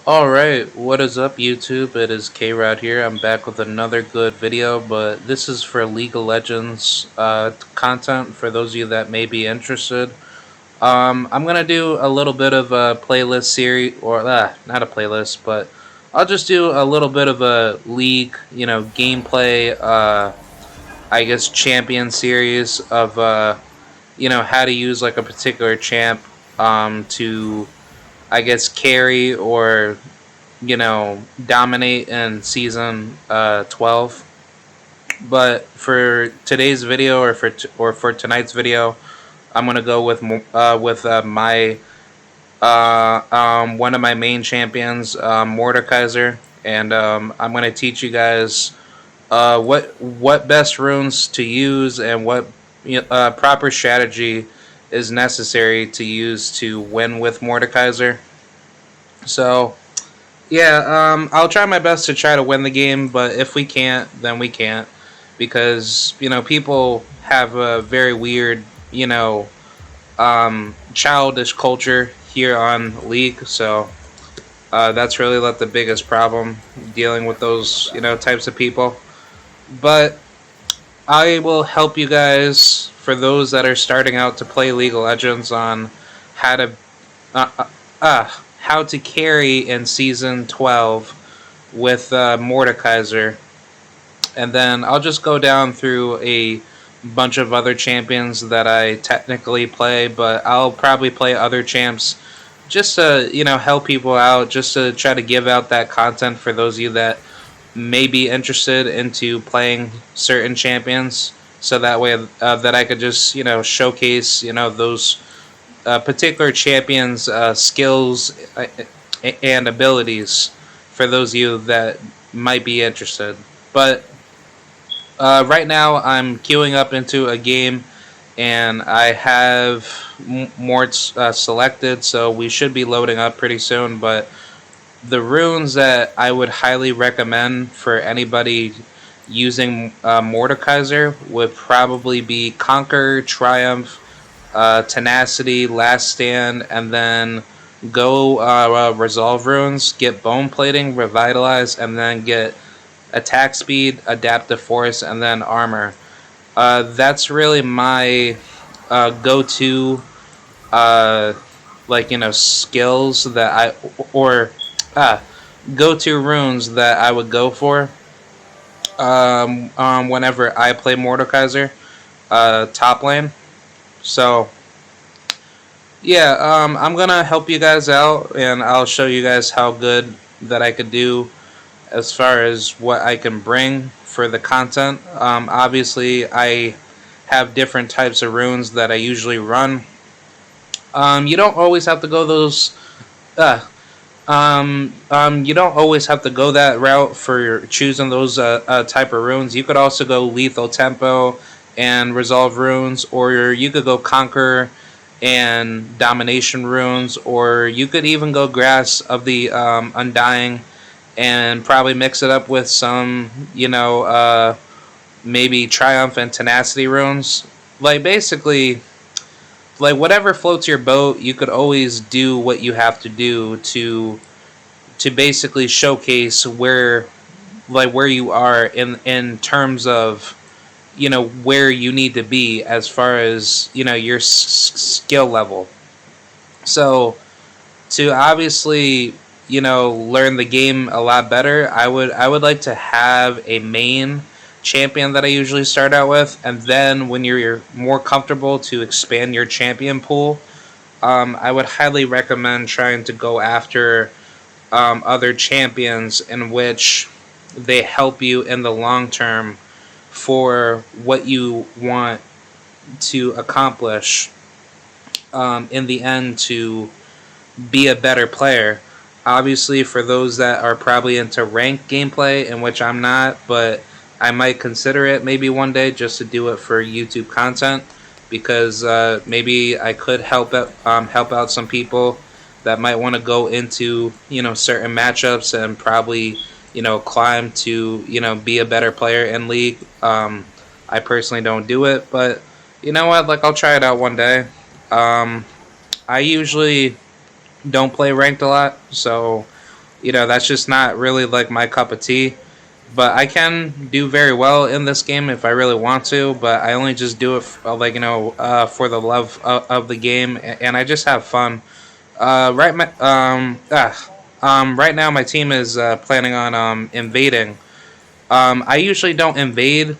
Alright, what is up YouTube? It is K-Rod here. I'm back with another good video, but this is for League of Legends content for those of you that may be interested. I'm going to do a little bit of a playlist series, or not a playlist, but I'll just do a little bit of a League, gameplay, I guess, champion series of, how to use like a particular champ to, I guess, carry or dominate in season 12. But for today's video or for tonight's video, I'm gonna go with my one of my main champions, Mordekaiser, and I'm gonna teach you guys what best runes to use and what proper strategy is necessary to use to win with Mordekaiser. So yeah, I'll try my best to try to win the game, but if we can't, then we can't, because people have a very weird, childish culture here on League. So that's really like the biggest problem dealing with those types of people. But I will help you guys for those that are starting out to play League of Legends on how to uh, uh, how to carry in season 12 with Mordekaiser, and then I'll just go down through a bunch of other champions that I technically play, but I'll probably play other champs just to help people out, just to try to give out that content for those of you that may be interested into playing certain champions, so that way that I could just showcase those particular champions' skills and abilities for those of you that might be interested. But right now, I'm queuing up into a game, and I have more selected, so we should be loading up pretty soon. But the runes that I would highly recommend for anybody using Mordekaiser would probably be Conquer, Triumph, Tenacity, Last Stand, and then go Resolve runes, get Bone Plating, Revitalize, and then get Attack Speed, Adaptive Force, and then Armor. That's really my go-to, uh, skills that or uh, go-to runes that I would go for whenever I play Mordekaiser top lane. So yeah, I'm gonna help you guys out, and I'll show you guys how good that I could do as far as what I can bring for the content. Obviously, I have different types of runes that I usually run. You don't always have to go those. Uh, you don't always have to go that route for choosing those type of runes. You could also go lethal tempo and resolve runes, or you could go conquer and domination runes, or you could even go grass of the undying and probably mix it up with some maybe triumph and tenacity runes. Like basically, like whatever floats your boat, you could always do what you have to do to basically showcase where you are in terms of where you need to be as far as your skill level. So to obviously learn the game a lot better, I would like to have a main champion that I usually start out with, and then when you're more comfortable to expand your champion pool, I would highly recommend trying to go after other champions in which they help you in the long term for what you want to accomplish in the end to be a better player. Obviously, for those that are probably into ranked gameplay, in which I'm not, but I might consider it maybe one day just to do it for YouTube content, because maybe I could help out some people that might want to go into certain matchups and probably climb to be a better player in League. I personally don't do it, but you know what? Like I'll try it out one day. I usually don't play ranked a lot, so That's just not really like my cup of tea. But I can do very well in this game if I really want to. But I only just do it for the love of the game, and I just have fun. Right now my team is planning on invading. I usually don't invade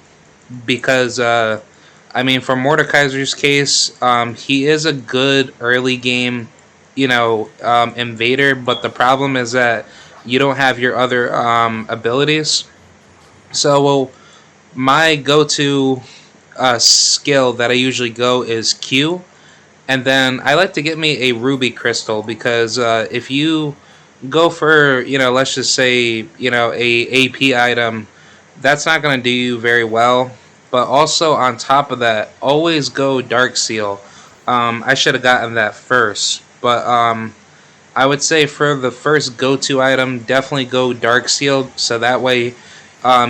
because I mean, for Mordekaiser's case, he is a good early game, invader. But the problem is that you don't have your other abilities. So, well, my go-to skill that I usually go is Q, and then I like to get me a ruby crystal because if you go for let's just say a AP item, that's not going to do you very well. But also on top of that, always go dark seal. I should have gotten that first, but I would say for the first go-to item, definitely go dark seal, so that way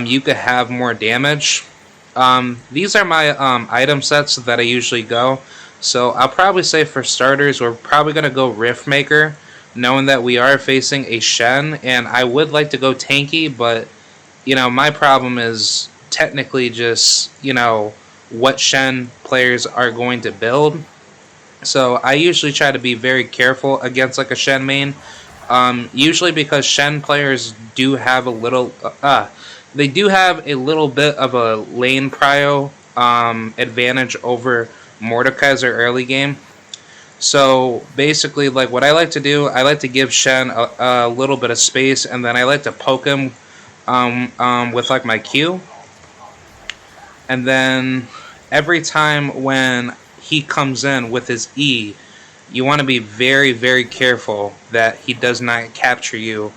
you could have more damage. These are my item sets that I usually go. So I'll probably say for starters, we're probably going to go Rift Maker, knowing that we are facing a Shen, and I would like to go tanky, but my problem is technically just what Shen players are going to build. So I usually try to be very careful against like a Shen main. Usually because Shen players do have a little, they do have a little bit of a lane prio advantage over Mordekaiser early game. So basically, like what I like to do, I like to give Shen a little bit of space, and then I like to poke him with like my Q, and then every time when he comes in with his E, you want to be very, very careful that he does not capture you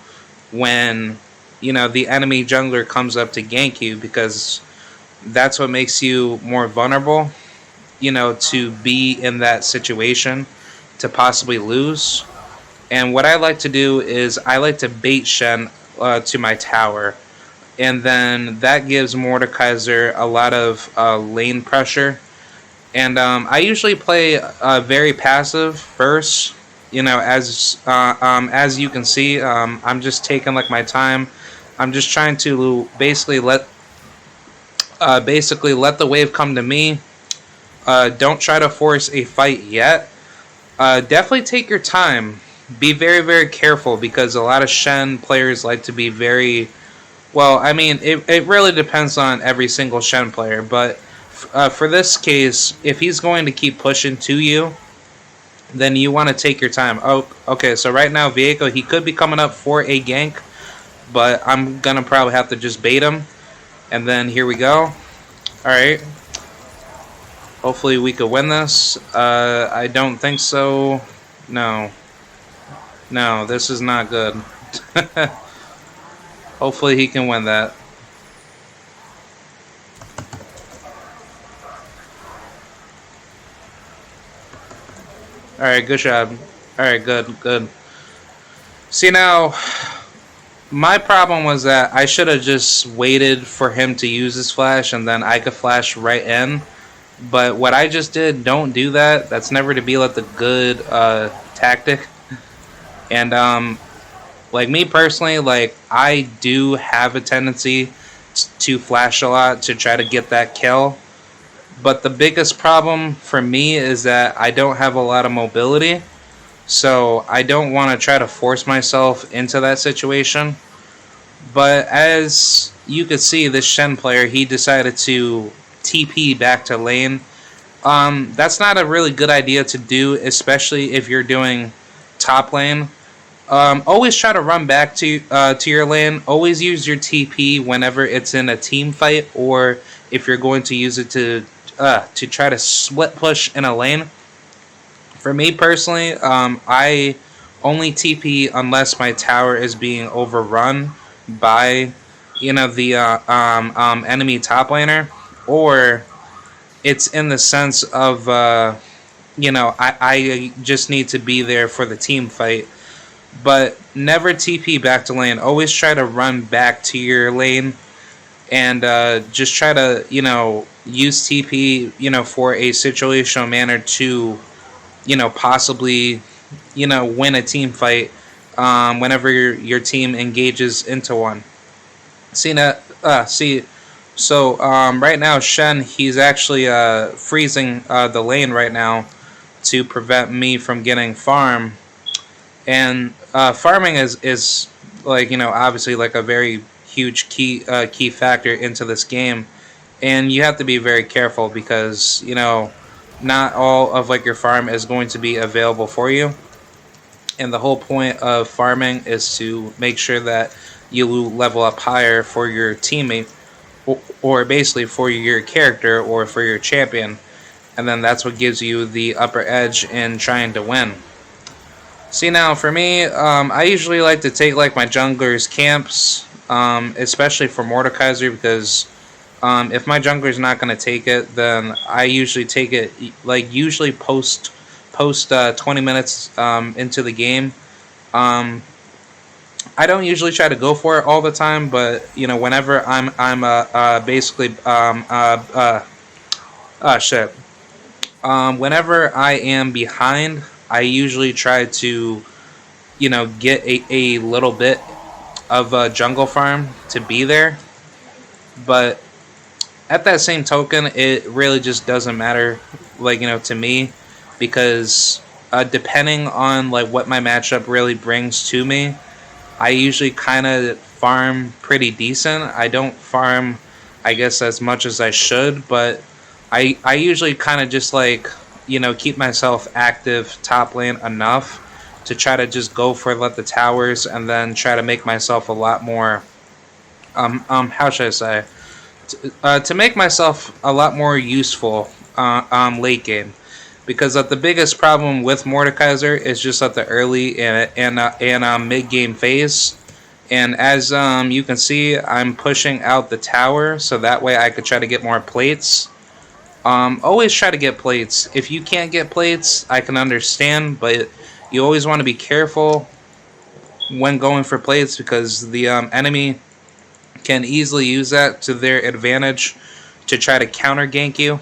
when the enemy jungler comes up to gank you, because that's what makes you more vulnerable, to be in that situation to possibly lose. And what I like to do is I like to bait Shen to my tower, and then that gives Mordekaiser a lot of lane pressure. And I usually play very passive first. As you can see, I'm just taking like my time. I'm just trying to basically let the wave come to me. Don't try to force a fight yet. Definitely take your time. Be very, very careful, because a lot of Shen players like to be very well. I mean, it really depends on every single Shen player, but for this case, if he's going to keep pushing to you, then you want to take your time. Oh, okay, so right now, Viego, he could be coming up for a gank, but I'm going to probably have to just bait him. And then here we go. Alright. Hopefully we could win this. I don't think so. No. No, this is not good. Hopefully he can win that. Alright, good job. Alright, good, good. See, now, my problem was that I should have just waited for him to use his flash, and then I could flash right in. But what I just did, don't do that. That's never to be like the good tactic. And like me personally, like I do have a tendency to flash a lot to try to get that kill. But the biggest problem for me is that I don't have a lot of mobility. So I don't want to try to force myself into that situation. But as you could see, this Shen player, he decided to TP back to lane. That's not a really good idea to do, especially if you're doing top lane. Always try to run back to your lane. Always use your TP whenever it's in a team fight, or if you're going to use it to try to split push in a lane. For me personally, I only TP unless my tower is being overrun by the enemy top laner, or it's in the sense of I just need to be there for the team fight. But never TP back to lane. Always try to run back to your lane, and just try to use TP for a situational manner to possibly win a team fight whenever your team engages into one. See that? See. So right now, Shen, he's actually freezing the lane right now to prevent me from getting farm. And farming is like, obviously like a very huge key factor into this game, and you have to be very careful because not all of like your farm is going to be available for you, and the whole point of farming is to make sure that you level up higher for your teammate, or basically for your character or for your champion, and then that's what gives you the upper edge in trying to win. See, now for me, I usually like to take like my junglers camps, especially for Mordekaiser, because if my jungler's not going to take it, then I usually take it like usually post 20 minutes into the game. Um, I don't usually try to go for it all the time, but whenever I'm basically shit. Whenever I am behind, I usually try to get a little bit of a jungle farm to be there, but at that same token, it really just doesn't matter, like to me, because depending on like what my matchup really brings to me, I usually kind of farm pretty decent. I don't farm, I guess, as much as I should, but I usually kind of just like keep myself active top lane enough to try to just go for the towers, and then try to make myself a lot more how should I say, to make myself a lot more useful late game, because the biggest problem with Mordekaiser is just at the early and mid game phase. And as you can see, I'm pushing out the tower so that way I could try to get more plates. Always try to get plates. If you can't get plates, I can understand, but you always want to be careful when going for plates, because the enemy can easily use that to their advantage to try to counter gank you.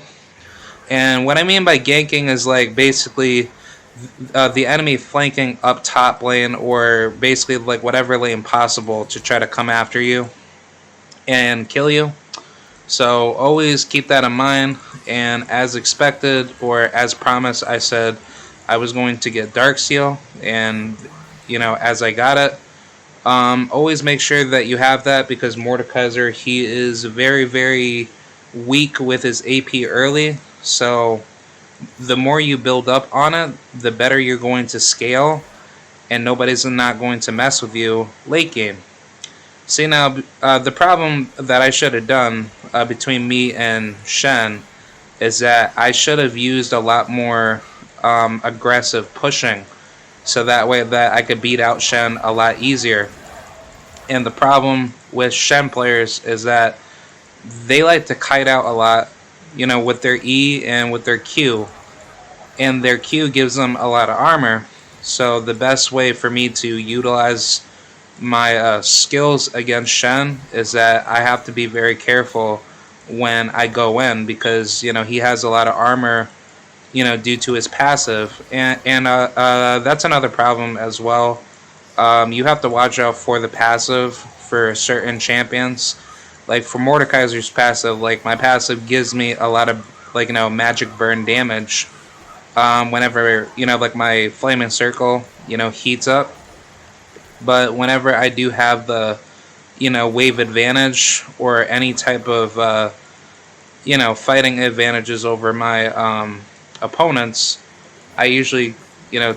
And what I mean by ganking is like basically the enemy flanking up top lane, or basically like whatever lane possible to try to come after you and kill you. So always keep that in mind. And as expected, or as promised, I said I was going to get Darksteel, and as I got it, always make sure that you have that, because Mordekaiser, he is very, very weak with his AP early. So the more you build up on it, the better you're going to scale, and nobody's not going to mess with you late game. See, now, the problem that I should have done between me and Shen is that I should have used a lot more aggressive pushing, so that way that I could beat out Shen a lot easier. And the problem with Shen players is that they like to kite out a lot, with their E and with their Q. And their Q gives them a lot of armor. So the best way for me to utilize my skills against Shen is that I have to be very careful when I go in, because he has a lot of armor, due to his passive, and that's another problem as well. You have to watch out for the passive for certain champions. Like for Mordekaiser's passive, like my passive gives me a lot of like magic burn damage. Whenever like my flaming circle heats up, but whenever I do have the wave advantage or any type of fighting advantages over my opponents, I usually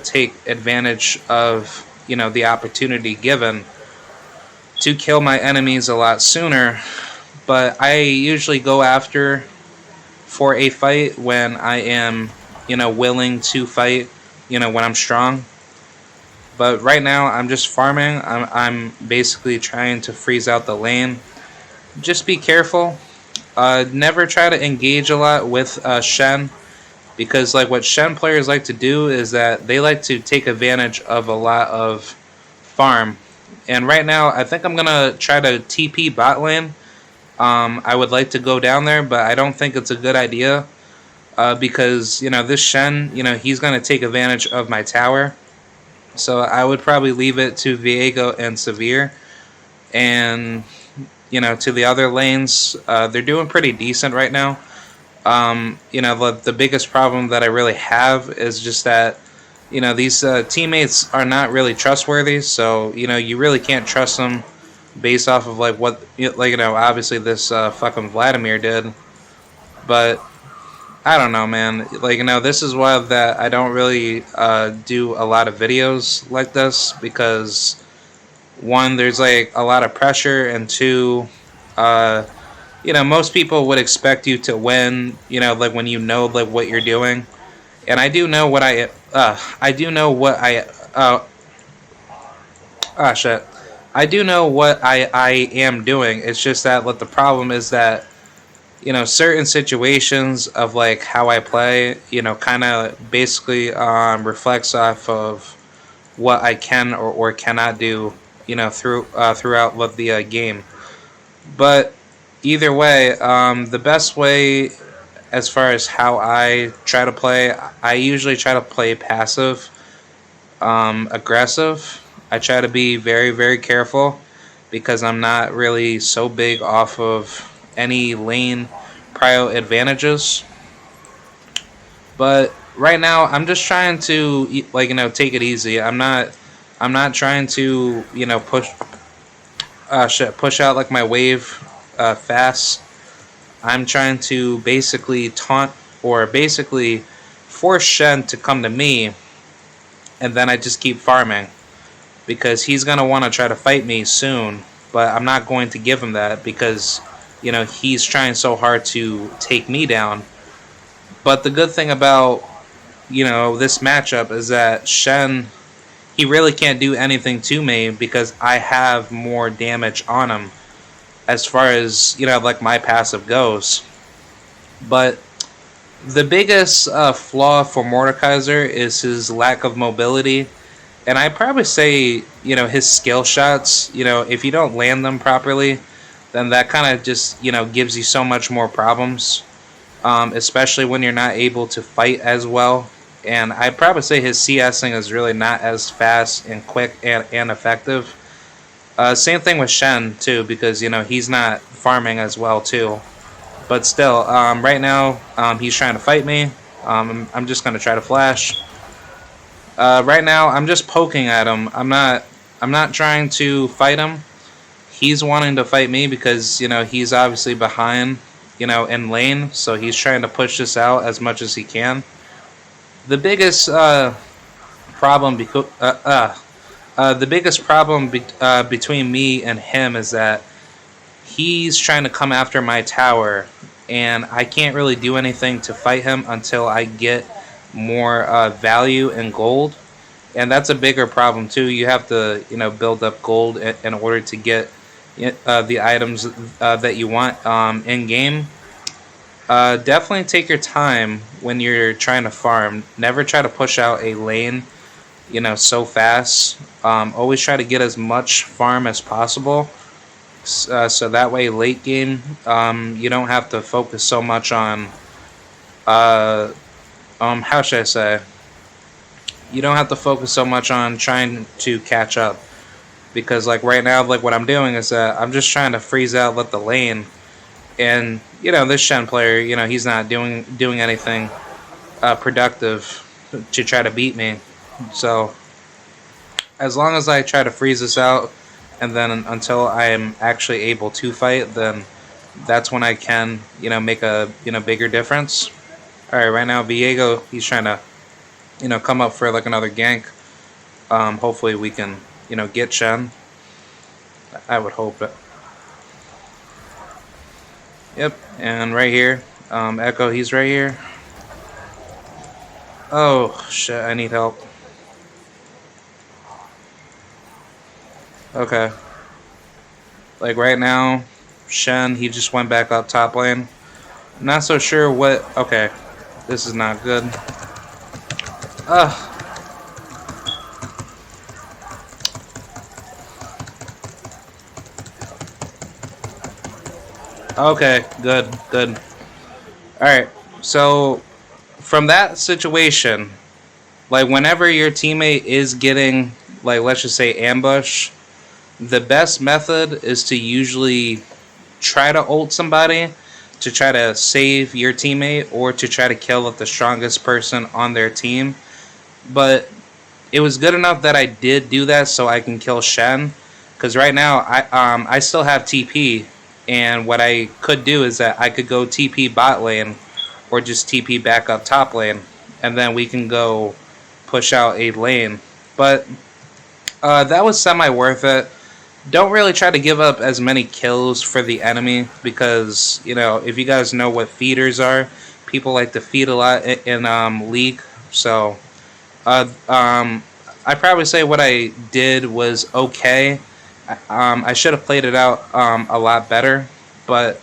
take advantage of the opportunity given to kill my enemies a lot sooner. But I usually go after for a fight when I am willing to fight, when I'm strong. But right now I'm just farming. I'm basically trying to freeze out the lane. Just be careful. Never try to engage a lot with Shen, because like what Shen players like to do is that they like to take advantage of a lot of farm. And right now I think I'm gonna try to TP bot lane. I would like to go down there, but I don't think it's a good idea, because this Shen, he's gonna take advantage of my tower, So I would probably leave it to Viego and Severe, and to the other lanes, they're doing pretty decent right now. The biggest problem that I really have is just that these teammates are not really trustworthy. So you really can't trust them based off of like what obviously this fucking Vladimir did, but I don't know, man. This is why that I don't really do a lot of videos like this because one, there's like a lot of pressure, and two, uh, most people would expect you to win. Like when like what you're doing, and I do know what I do know what shit. I do know what I am doing. It's just that what the problem is that certain situations of like how I play, kind of basically reflects off of what I can or cannot do, throughout the game. But either way, the best way as far as how I try to play, I usually try to play passive, aggressive. I try to be very, very careful because I'm not really so big off of any lane prio advantages. But right now, I'm just trying to take it easy. I'm not trying to push out like my wave fast. I'm trying to basically taunt or basically force Shen to come to me, and then I just keep farming because he's gonna want to try to fight me soon. But I'm not going to give him that because he's trying so hard to take me down. But the good thing about this matchup is that Shen, he really can't do anything to me because I have more damage on him as far as like my passive goes. But the biggest flaw for Mordekaiser is his lack of mobility, and I probably say his skill shots. If you don't land them properly, then that kind of just gives you so much more problems, especially when you're not able to fight as well. And I'd probably say his CSing is really not as fast and quick and effective. Same thing with Shen too, because he's not farming as well too. But still, right now he's trying to fight me. I'm just gonna try to flash. Right now, I'm just poking at him. I'm not trying to fight him. He's wanting to fight me because he's obviously behind in lane, so he's trying to push this out as much as he can. The biggest problem between me and him is that he's trying to come after my tower, and I can't really do anything to fight him until I get more value and gold. And that's a bigger problem too. You have to build up gold in order to get the items that you want in game. Definitely take your time when you're trying to farm. Never try to push out a lane, so fast. Always try to get as much farm as possible, so that way late game, you don't have to focus so much on. How should I say? You don't have to focus so much on trying to catch up, because like right now, like what I'm doing is that I'm just trying to freeze out, let the lane, and this Shen player, he's not doing anything productive to try to beat me. So as long as I try to freeze this out, and then until I am actually able to fight, then that's when I can make a bigger difference. All right, right now Viego, he's trying to come up for like another gank. Hopefully we can get Shen. I would hope it. Yep, and right here, Echo, he's right here. Oh shit, I need help. Okay. Like right now, Shen, he just went back up top lane. Not so sure what. Okay, this is not good. Ugh. Okay, good. Alright, so from that situation, Like whenever your teammate is getting, like, let's just say ambush, the best method is to usually try to ult somebody to try to save your teammate or to try to kill the strongest person on their team. But it was good enough that I did do that so I can kill Shen. Because right now I still have TP, and what I could do is that I could go TP bot lane or just TP back up top lane, and then we can go push out a lane. But that was semi worth it. Don't really try to give up as many kills for the enemy because, you know, if you guys know what feeders are, people like to feed a lot in League. So I probably say what I did was okay. I should have played it out a lot better, but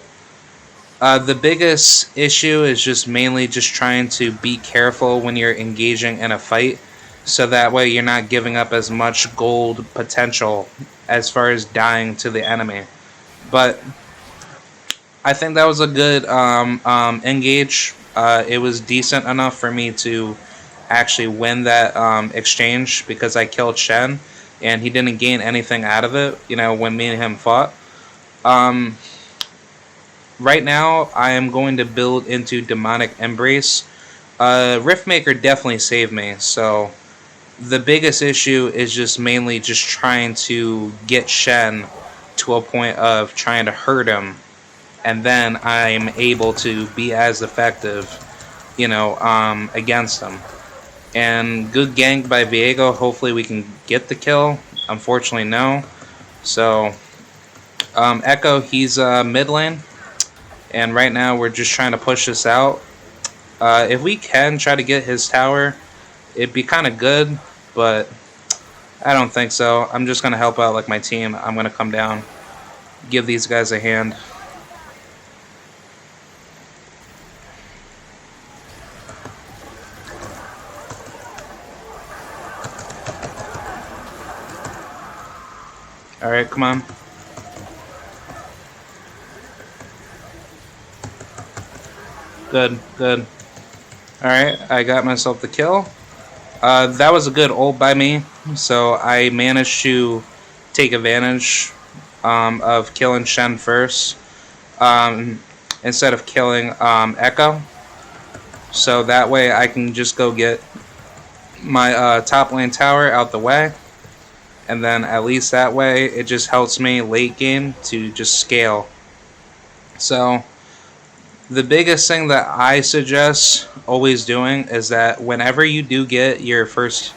the biggest issue is just mainly just trying to be careful when you're engaging in a fight, so that way you're not giving up as much gold potential as far as dying to the enemy. But I think that was a good engage. It was decent enough for me to actually win that exchange because I killed Shen and he didn't gain anything out of it, you know, when me and him fought. Um, right now, I am going to build into Demonic Embrace. Riftmaker definitely saved me, so the biggest issue is just mainly just trying to get Shen to a point of trying to hurt him, and then I'm able to be as effective, you know, against him. And good gank by Viego. Hopefully we can get the kill. Unfortunately, no. So, Echo, he's mid lane. And right now we're just trying to push this out. If we can try to get his tower, it'd be kind of good. But I don't think so. I'm just going to help out like my team. I'm going to come down. Give these guys a hand. Alright, come on. Good, good. Alright, I got myself the kill. That was a good ult by me, so I managed to take advantage of killing Shen first instead of killing Echo. So that way I can just go get my top lane tower out the way. And then at least that way it just helps me late game to just scale. So the biggest thing that I suggest always doing is that whenever you do get your first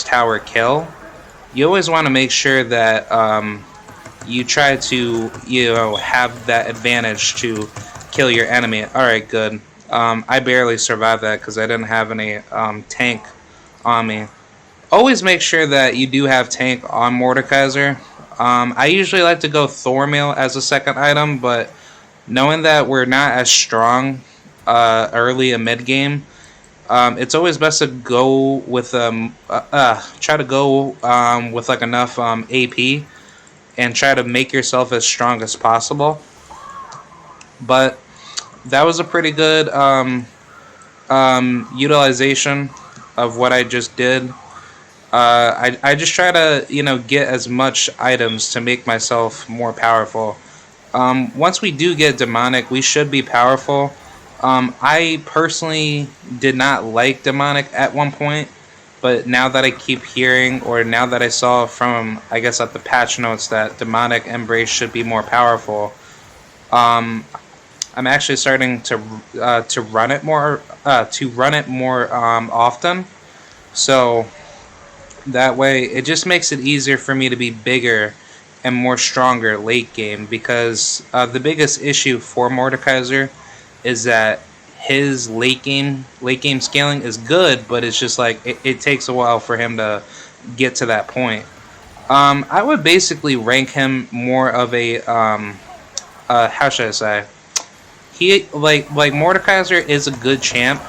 tower kill, you always want to make sure that you try to, you know, have that advantage to kill your enemy. Alright, good. I barely survived that because I didn't have any tank on me. Always make sure that you do have tank on Mordekaiser. I usually like to go Thormail as a second item, but knowing that we're not as strong early in mid game, it's always best to go with try to go with like enough AP and try to make yourself as strong as possible. But that was a pretty good utilization of what I just did. I just try to, you know, get as much items to make myself more powerful. Once we do get demonic, we should be powerful. I personally did not like demonic at one point, but now that I keep hearing, or now that I saw from, I guess, at the patch notes that demonic embrace should be more powerful, I'm actually starting to run it more often. So that way, it just makes it easier for me to be bigger and more stronger late game, because the biggest issue for Mordekaiser is that his late game scaling is good, but it's just like it takes a while for him to get to that point. I would basically rank him more of a how should I say? He like Mordekaiser is a good champ.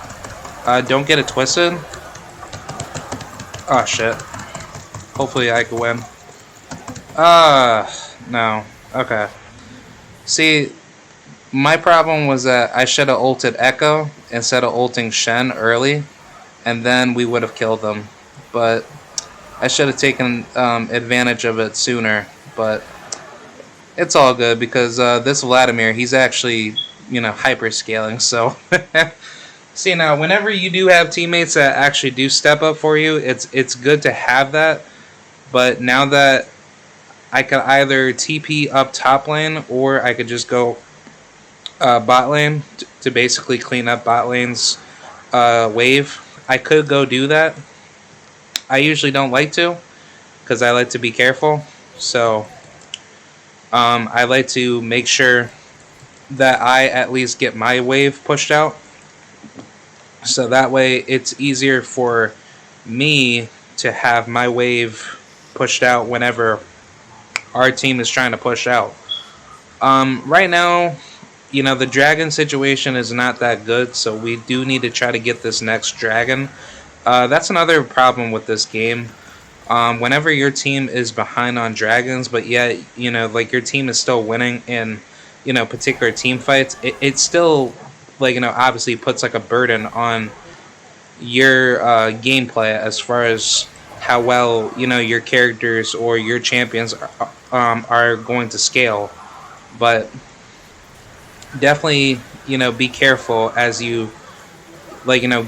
Don't get it twisted. Oh shit. Hopefully I can win. No. Okay. See, my problem was that I should have ulted Echo instead of ulting Shen early. and then we would have killed them. But I should have taken advantage of it sooner. But it's all good because this Vladimir, he's actually hyper scaling. So see now, whenever you do have teammates that actually do step up for you, it's good to have that. But now that I could either TP up top lane or I could just go bot lane to basically clean up bot lane's wave. I could go do that. I usually don't like to because I like to be careful. So I like to make sure that I at least get my wave pushed out. So that way it's easier for me to have my wave pushed out whenever our team is trying to push out. Right now, the dragon situation is not that good, so we do need to try to get this next dragon. That's another problem with this game. Whenever your team is behind on dragons, but yet, like your team is still winning in, particular team fights, it still, like, obviously puts like a burden on your gameplay as far as how well, your characters or your champions are going to scale. But definitely, be careful as you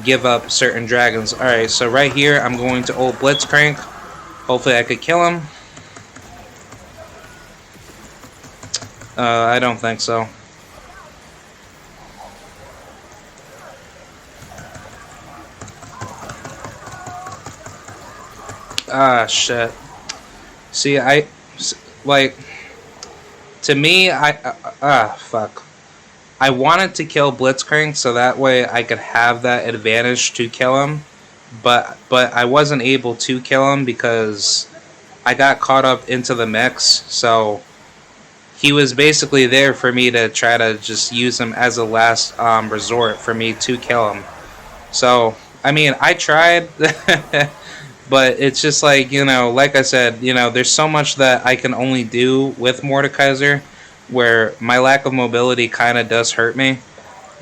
give up certain dragons. All right, so right here I'm going to ult Blitzcrank. Hopefully I could kill him. I don't think so. Ah, shit. See, like, to me, fuck. I wanted to kill Blitzcrank so that way I could have that advantage to kill him, but I wasn't able to kill him because I got caught up into the mix. So he was basically there for me to try to just use him as a last resort for me to kill him. So I mean, I tried, but it's just like like I said, there's so much that I can only do with Mordekaiser, where my lack of mobility kind of does hurt me.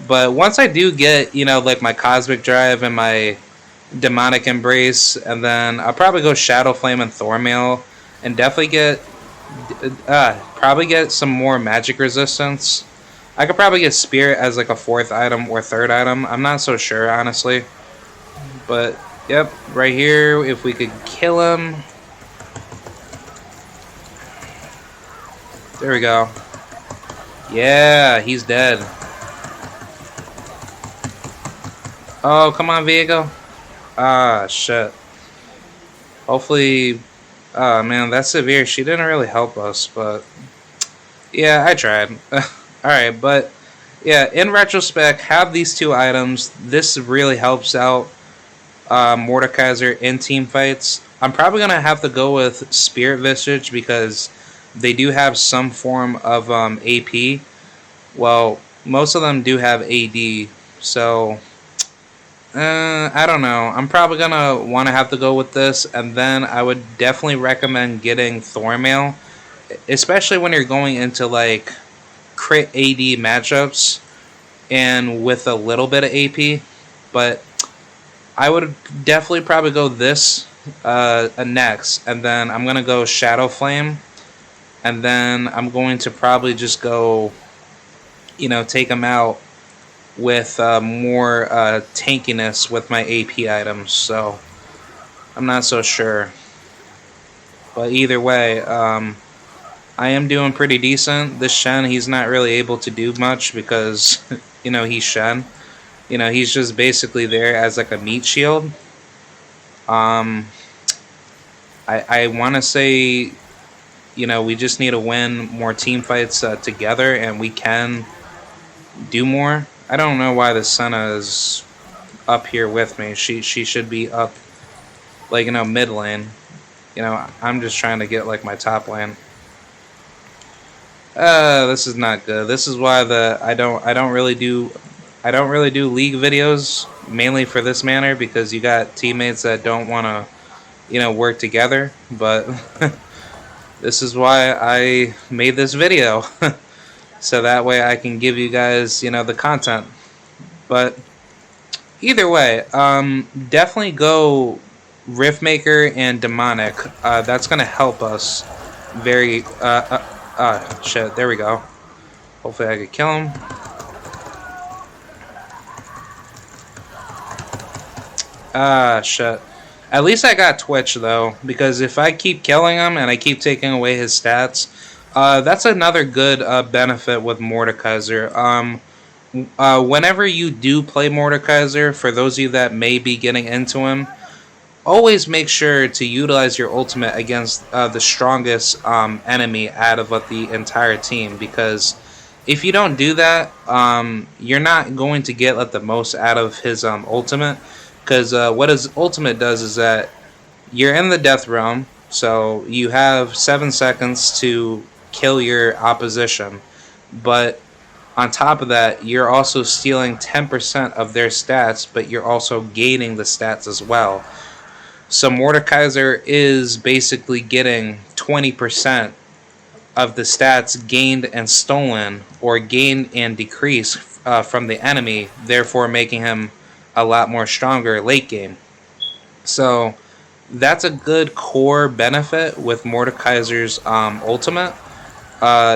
But once I do get, like my Cosmic Drive and my Demonic Embrace, and then I'll probably go Shadow Flame and Thornmail, and definitely get some more magic resistance. I could probably get Spirit as like a fourth item or third item. I'm not so sure, honestly. But, yep, right here, if we could kill him. There we go. Yeah, he's dead. Oh, come on, Viego. Ah, shit. Hopefully... man, that's severe. She didn't really help us, but... yeah, I tried. Alright, but... yeah, in retrospect, have these two items. This really helps out Mordekaiser in team fights. I'm probably going to have to go with Spirit Visage because they do have some form of AP. Well, most of them do have AD, so I don't know. I'm probably going to want to have to go with this, and then I would definitely recommend getting Thornmail, especially when you're going into like crit AD matchups and with a little bit of AP. But I would definitely probably go this next, and then I'm going to go Shadow Flame, and then I'm going to probably just go, take them out with more tankiness with my AP items, so I'm not so sure. But either way, I am doing pretty decent. This Shen, he's not really able to do much because, he's Shen. He's just basically there as like a meat shield. I want to say, we just need to win more team fights together, and we can do more. I don't know why the Senna is up here with me. She should be up, like, mid lane. I'm just trying to get like my top lane. This is not good. This is why I don't really do league videos, mainly for this manner, because you got teammates that don't want to, work together. But this is why I made this video. So that way I can give you guys, the content. But Either way, definitely go Riftmaker and Demonic. That's gonna help us very. Shit. There we go. Hopefully, I could kill him. Shit. At least I got Twitch though, because if I keep killing him and I keep taking away his stats, that's another good benefit with Mordekaiser. Whenever you do play Mordekaiser, for those of you that may be getting into him, always make sure to utilize your ultimate against the strongest enemy out of the entire team, because if you don't do that, you're not going to get the most out of his ultimate. Because what his ultimate does is that you're in the death realm, so you have 7 seconds to kill your opposition, but on top of that, you're also stealing 10% of their stats, but you're also gaining the stats as well. So Mordekaiser is basically getting 20% of the stats gained and stolen, or gained and decreased from the enemy, therefore making him a lot more stronger late game. So that's a good core benefit with Mordekaiser's ultimate.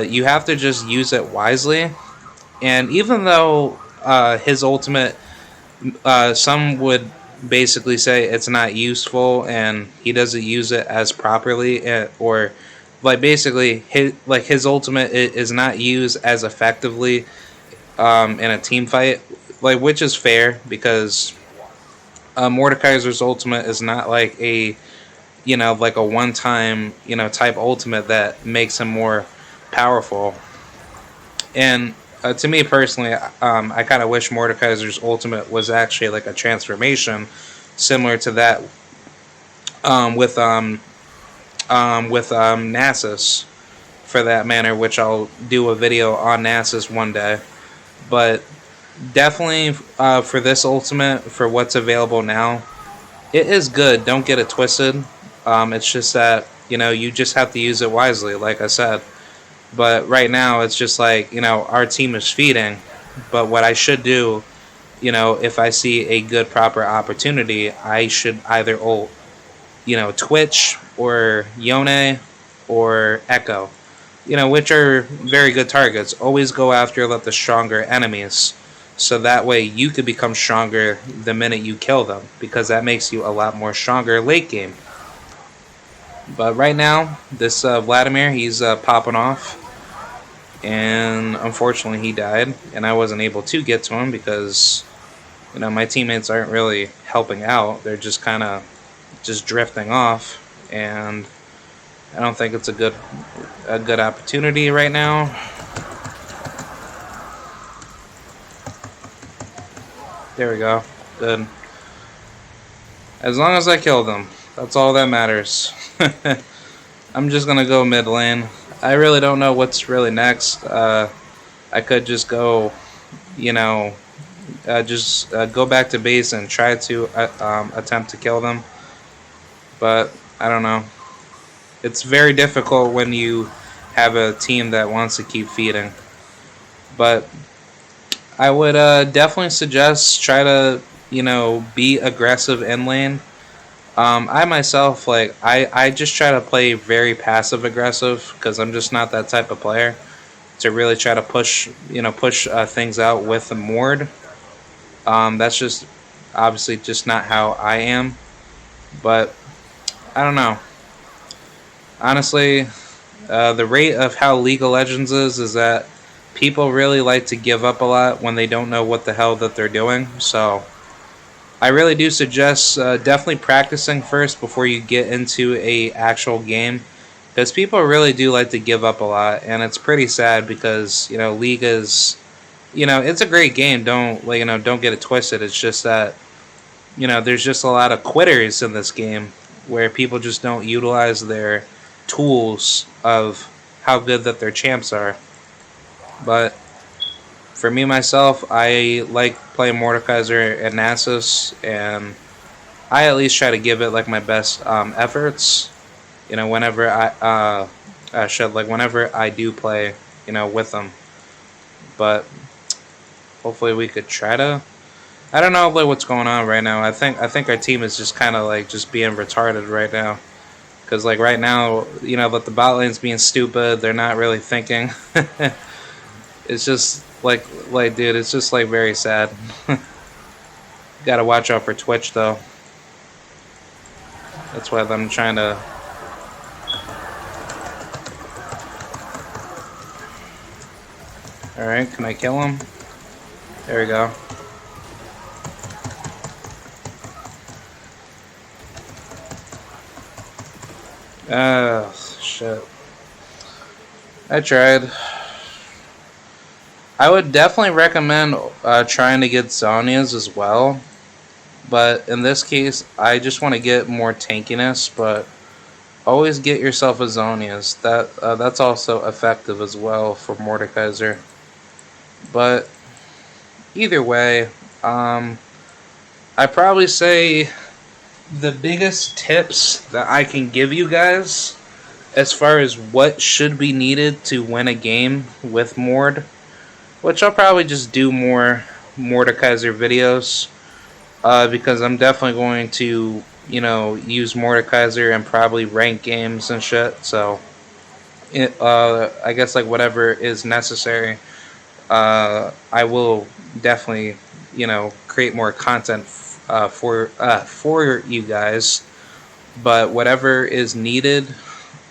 You have to just use it wisely. And even though his ultimate, some would basically say it's not useful and he doesn't use it as properly, or basically his ultimate is not used as effectively in a team fight, which is fair, because Mordekaiser's ultimate is not like a a one time type ultimate that makes him more powerful. And to me personally, I kind of wish Mordekaiser's ultimate was actually like a transformation, similar to that with Nasus, for that matter, which I'll do a video on Nasus one day. But definitely for this ultimate, for what's available now, it is good. Don't get it twisted. It's just that you just have to use it wisely, like I said. But right now, it's just like our team is feeding. But what I should do, if I see a good proper opportunity, I should either ult, Twitch or Yone or Echo, which are very good targets. Always go after the stronger enemies, so that way you could become stronger the minute you kill them, because that makes you a lot more stronger late game. But right now, this Vladimir, he's popping off, and unfortunately he died, and I wasn't able to get to him because my teammates aren't really helping out. They're just kind of just drifting off, and I don't think it's a good opportunity right now. There we go. Good. As long as I kill them, that's all that matters. I'm just gonna go mid lane. I really don't know what's really next. I could just go, go back to base and try to attempt to kill them. But I don't know. It's very difficult when you have a team that wants to keep feeding. But I would definitely suggest try to, be aggressive in lane. I myself, I just try to play very passive aggressive, because I'm just not that type of player to really try to push things out with the Mord. That's just obviously just not how I am. But I don't know. Honestly, the rate of how League of Legends is that people really like to give up a lot when they don't know what the hell that they're doing. So I really do suggest definitely practicing first before you get into a actual game, because people really do like to give up a lot, and it's pretty sad, because League is it's a great game. Don't get it twisted. It's just that there's just a lot of quitters in this game, where people just don't utilize their tools of how good that their champs are. But for me myself, I like playing Mordekaiser and Nasus, and I at least try to give it my best efforts. Whenever whenever I do play, with them. But hopefully we could try to I don't know like what's going on right now. I think our team is just kind of like just being retarded right now. Cause like right now, that the bot lane's being stupid. They're not really thinking. It's just like dude, it's just like very sad. Gotta watch out for Twitch though. That's why I'm trying to. All right, can I kill him? There we go. Shit. I tried. I would definitely recommend trying to get Zhonya's as well. But in this case, I just want to get more tankiness. But always get yourself a Zhonya's. That's also effective as well for Mordekaiser. But either way, I probably say the biggest tips that I can give you guys as far as what should be needed to win a game with Mord, which I'll probably just do more Mordekaiser videos because I'm definitely going to, use Mordekaiser and probably rank games and shit. So, I guess like whatever is necessary, I will definitely, create more content for you guys. But whatever is needed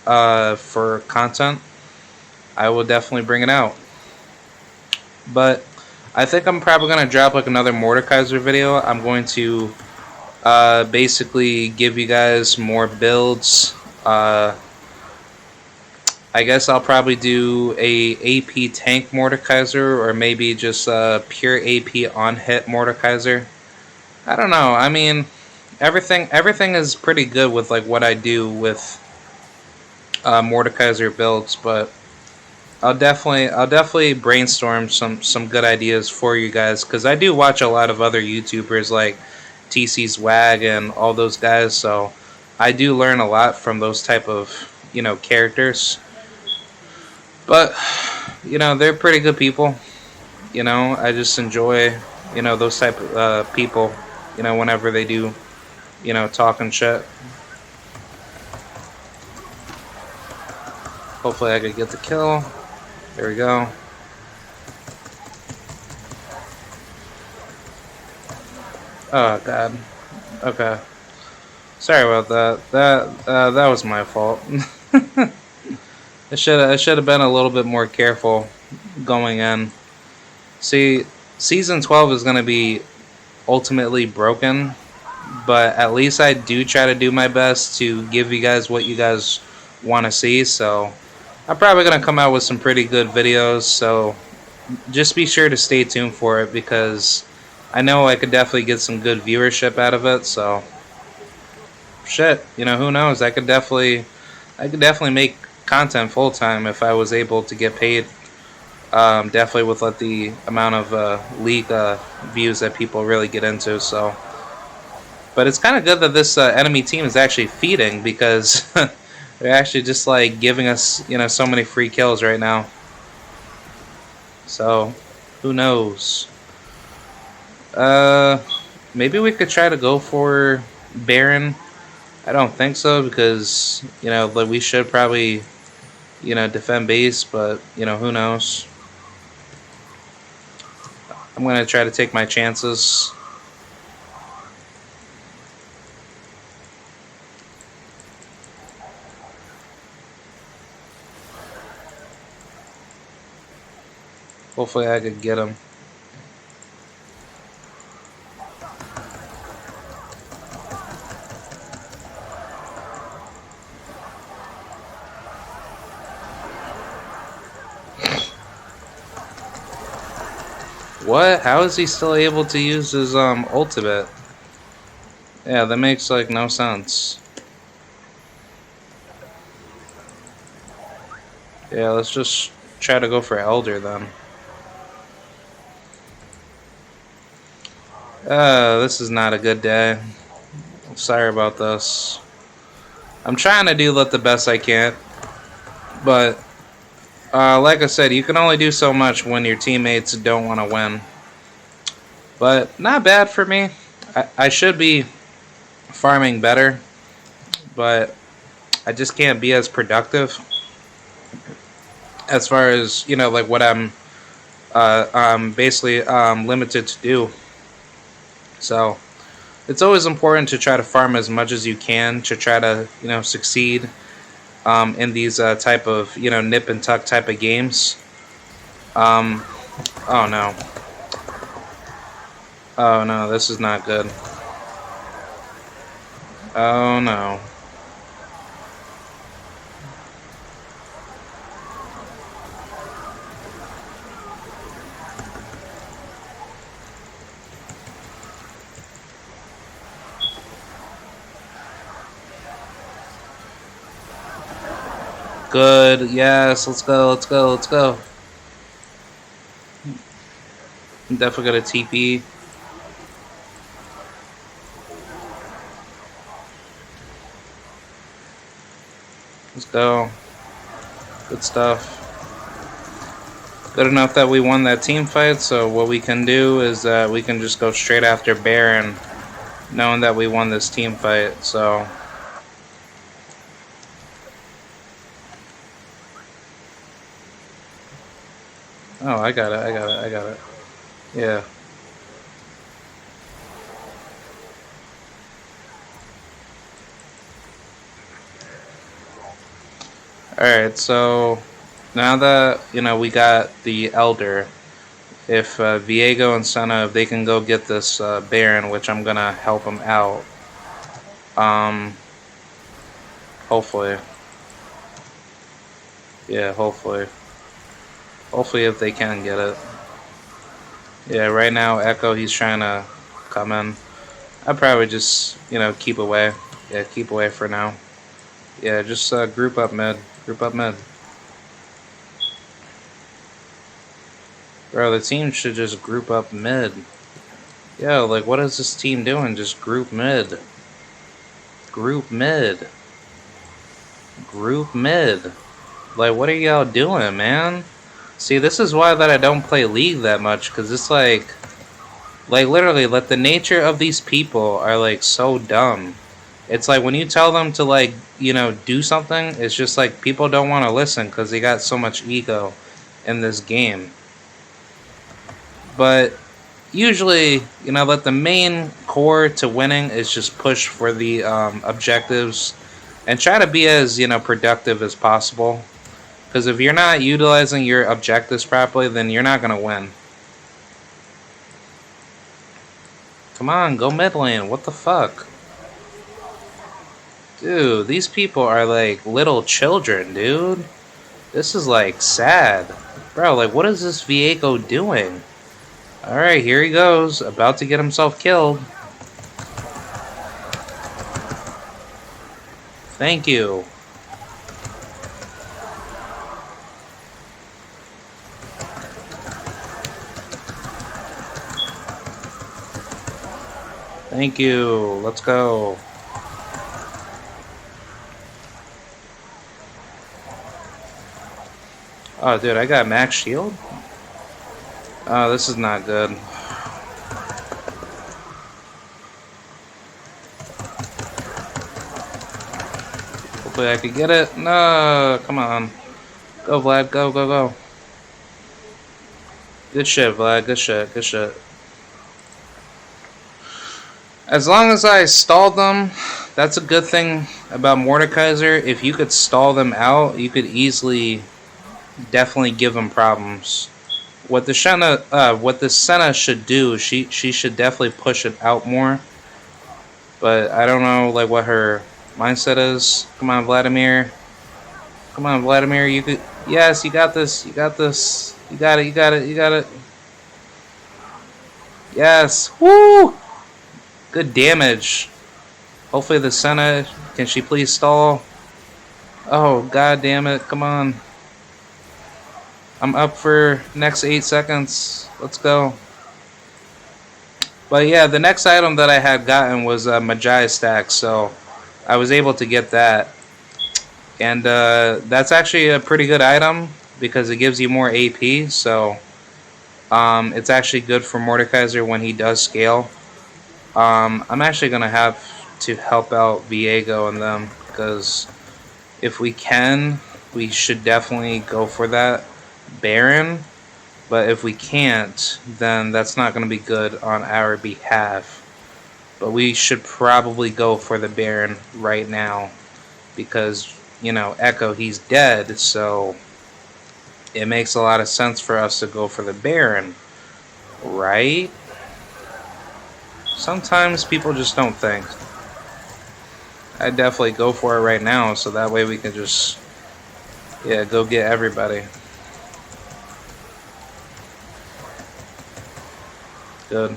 for content, I will definitely bring it out. But I think I'm probably going to drop like another Mordekaiser video. I'm going to basically give you guys more builds. I guess I'll probably do a AP tank Mordekaiser or maybe just a pure AP on hit Mordekaiser. I don't know. I mean, everything is pretty good with like what I do with Mordekaiser builds, but I'll definitely brainstorm some good ideas for you guys because I do watch a lot of other YouTubers like TC's Wag and all those guys, so I do learn a lot from those type of characters. But they're pretty good people. I just enjoy those type of people. Whenever they do talk and shit. Hopefully I could get the kill. There we go. Oh god. Okay. Sorry about that. That was my fault. I should have been a little bit more careful going in. See, season 12 is gonna be ultimately broken, but at least I do try to do my best to give you guys what you guys want to see. So I'm probably gonna come out with some pretty good videos. So just be sure to stay tuned for it because I know I could definitely get some good viewership out of it. So shit, who knows? I could definitely make content full time if I was able to get paid. Definitely with like the amount of league views that people really get into. So, but it's kind of good that this enemy team is actually feeding because they're actually just like giving us so many free kills right now. So, who knows? Uh, Maybe we could try to go for Baron. I don't think so because like we should probably defend base, but who knows? I'm gonna try to take my chances. Hopefully I could get him. What? How is he still able to use his ultimate? Yeah, that makes like no sense. Yeah, let's just try to go for Elder then. This is not a good day. Sorry about this. I'm trying to do the best I can, but like I said, you can only do so much when your teammates don't want to win. But not bad for me. I should be farming better, but I just can't be as productive as far as like what I'm basically limited to do. So it's always important to try to farm as much as you can to try to succeed in these type of nip and tuck type of games. Um, oh no, oh no, this is not good. Oh no. Good. Yes. Let's go. Let's go. Let's go. I'm definitely gonna TP. Let's go. Good stuff. Good enough that we won that team fight. So what we can do is that we can just go straight after Baron, knowing that we won this team fight. So. Oh, I got it. I got it. I got it. Yeah. Alright, so now that, we got the Elder, if Viego and Senna, if they can go get this Baron, which I'm gonna help them out, um, hopefully. Yeah, hopefully. Hopefully if they can get it. Yeah, right now, Echo, he's trying to come in. I'd probably just, keep away. Yeah, keep away for now. Yeah, just group up mid. Group up mid. Bro, the team should just group up mid. Yo, like, what is this team doing? Just group mid. Group mid. Group mid. Like, what are y'all doing, man? See, this is why that I don't play League that much, because it's like literally, like, the nature of these people are, like, so dumb. It's like, when you tell them to, like, do something, it's just like, people don't want to listen, because they got so much ego in this game. But usually, like, the main core to winning is just push for the objectives and try to be as, productive as possible. Because if you're not utilizing your objectives properly, then you're not going to win. Come on, go mid lane. What the fuck? Dude, these people are like little children, dude. This is like sad. Bro, like, what is this Viego doing? Alright, here he goes. About to get himself killed. Thank you. Thank you. Let's go. Oh, dude, I got max shield? Oh, this is not good. Hopefully I could get it. No, come on. Go, Vlad. Go, go, go. Good shit, Vlad. Good shit. Good shit. As long as I stalled them, that's a good thing about Mordekaiser. If you could stall them out, you could easily, definitely give them problems. What the Senna should do, she should definitely push it out more. But I don't know, like, what her mindset is. Come on, Vladimir. Come on, Vladimir. You could. Yes, you got this. You got this. You got it. You got it. You got it. Yes. Woo! Good damage. Hopefully the Senna, can she please stall? Oh, god damn it. Come on. I'm up for next 8 seconds. Let's go. But yeah, the next item that I had gotten was a Magi stack, so I was able to get that. And that's actually a pretty good item because it gives you more AP, so It's actually good for Mordekaiser when he does scale. I'm actually gonna have to help out Viego and them because if we can, we should definitely go for that Baron. But if we can't, then that's not gonna be good on our behalf. But we should probably go for the Baron right now because Echo he's dead, so it makes a lot of sense for us to go for the Baron, right? Sometimes people just don't think. I'd definitely go for it right now, so that way we can just, go get everybody. Good.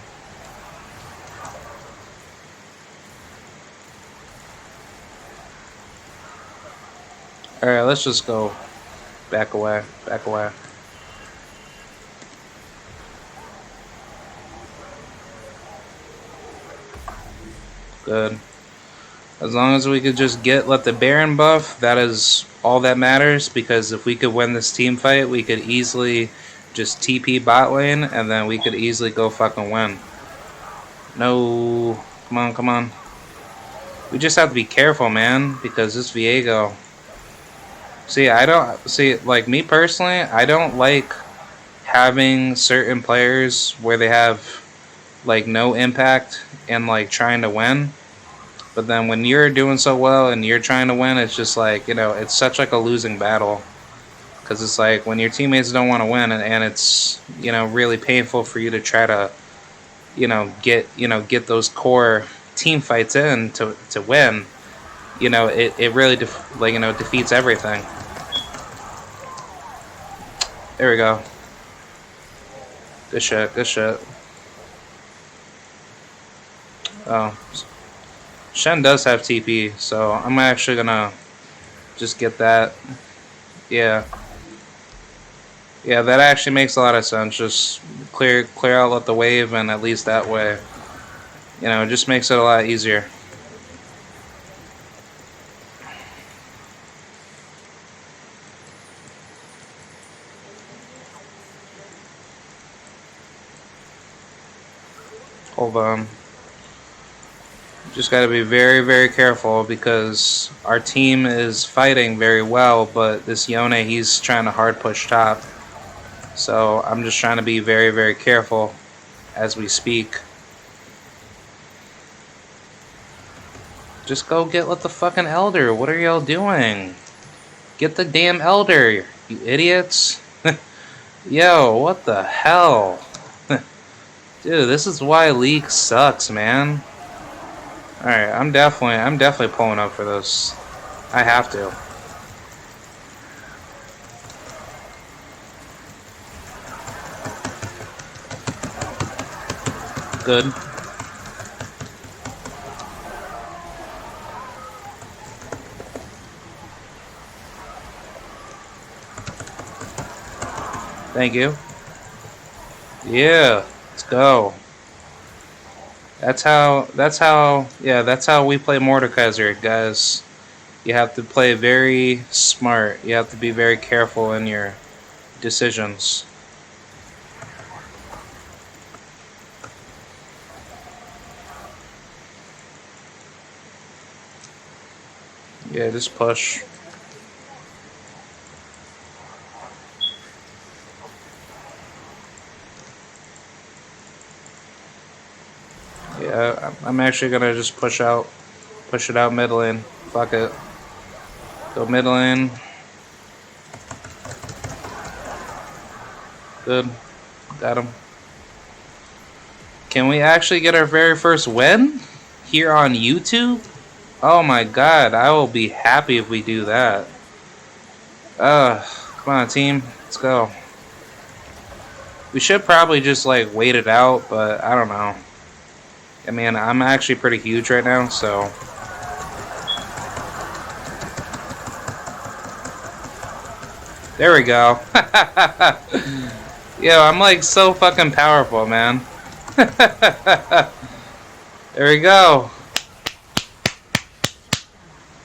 Alright, let's just go. Back away. Back away. Good. As long as we could just let the Baron buff, that is all that matters, because if we could win this team fight, we could easily just TP bot lane, and then we could easily go fucking win. No. Come on, come on. We just have to be careful, man, because this Viego. Like me personally, I don't like having certain players where they have like no impact and like trying to win. But then when you're doing so well and you're trying to win, it's just like, it's such like a losing battle. Because it's like when your teammates don't want to win, and it's, really painful for you to try to, get those core team fights in to win. It really defeats everything. There we go. Good shit, good shit. Oh. Shen does have TP, so I'm actually gonna just get that. Yeah. Yeah, that actually makes a lot of sense. Just clear out the wave, and at least that way, it just makes it a lot easier. Hold on. Just got to be very, very careful because our team is fighting very well, but this Yone, he's trying to hard push top. So I'm just trying to be very, very careful as we speak. Just go get the fucking Elder. What are y'all doing? Get the damn Elder, you idiots. Yo, what the hell? Dude, this is why League sucks, man. Alright, I'm definitely pulling up for this. I have to. Good. Thank you. Yeah, let's go. That's how we play Mordekaiser, guys. You have to play very smart. You have to be very careful in your decisions. Yeah, just push. Yeah, I'm actually gonna just push it out mid lane. Fuck it. Go mid lane. Good. Got him. Can we actually get our very first win here on YouTube? Oh my god, I will be happy if we do that. Come on, team. Let's go. We should probably just like wait it out, but I don't know. I mean, I'm actually pretty huge right now, so. There we go. Yo, I'm like so fucking powerful, man. There we go.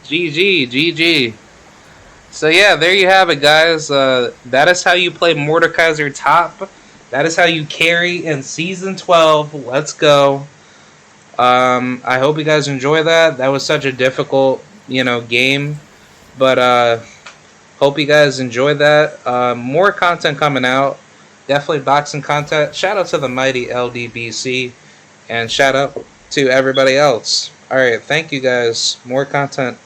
GG, GG. So yeah, there you have it, guys. That is how you play Mordekaiser top. That is how you carry in Season 12. Let's go. I hope you guys enjoy that. That was such a difficult, game. But hope you guys enjoyed that. More content coming out. Definitely boxing content. Shout out to the mighty LDBC. And shout out to everybody else. Alright, thank you guys. More content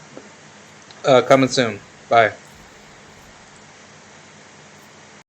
coming soon. Bye.